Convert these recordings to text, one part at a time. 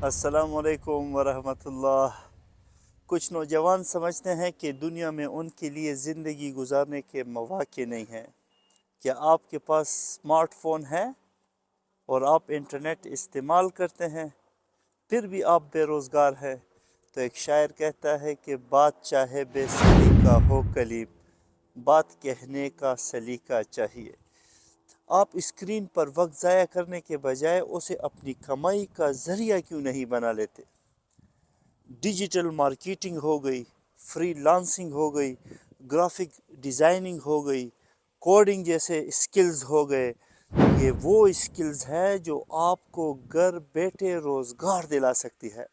السلام علیکم ورحمۃ اللہ۔ کچھ نوجوان سمجھتے ہیں کہ دنیا میں ان کے لیے زندگی گزارنے کے مواقع نہیں ہیں۔ کیا آپ کے پاس اسمارٹ فون ہے اور آپ انٹرنیٹ استعمال کرتے ہیں پھر بھی آپ بے روزگار ہیں؟ تو ایک شاعر کہتا ہے کہ بات چاہے بے سلیقہ ہو کلیم، بات کہنے کا سلیقہ چاہیے۔ آپ اسکرین پر وقت ضائع کرنے کے بجائے اسے اپنی کمائی کا ذریعہ کیوں نہیں بنا لیتے؟ ڈیجیٹل مارکیٹنگ ہو گئی، فری لانسنگ ہو گئی، گرافک ڈیزائننگ ہو گئی، کوڈنگ جیسے اسکلز ہو گئے۔ یہ وہ اسکلز ہے جو آپ کو گھر بیٹھے روزگار دلا سکتی ہے۔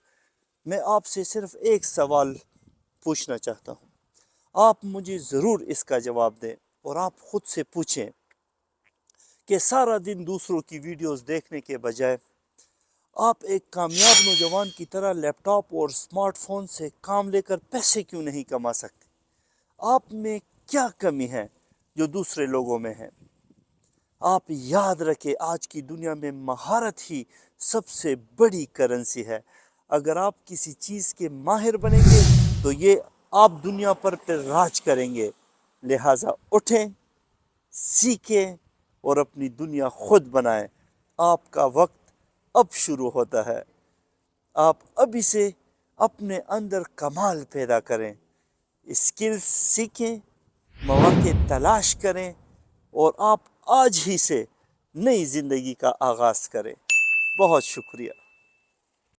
میں آپ سے صرف ایک سوال پوچھنا چاہتا ہوں، آپ مجھے ضرور اس کا جواب دیں، اور آپ خود سے پوچھیں کہ سارا دن دوسروں کی ویڈیوز دیکھنے کے بجائے آپ ایک کامیاب نوجوان کی طرح لیپ ٹاپ اور اسمارٹ فون سے کام لے کر پیسے کیوں نہیں کما سکتے؟ آپ میں کیا کمی ہے جو دوسرے لوگوں میں ہے؟ آپ یاد رکھیں، آج کی دنیا میں مہارت ہی سب سے بڑی کرنسی ہے۔ اگر آپ کسی چیز کے ماہر بنیں گے تو یہ آپ دنیا پر پھر راج کریں گے۔ لہٰذا اٹھیں، سیکھیں اور اپنی دنیا خود بنائیں۔ آپ کا وقت اب شروع ہوتا ہے۔ آپ ابھی سے اپنے اندر کمال پیدا کریں، اسکلز سیکھیں، مواقع تلاش کریں، اور آپ آج ہی سے نئی زندگی کا آغاز کریں۔ بہت شکریہ۔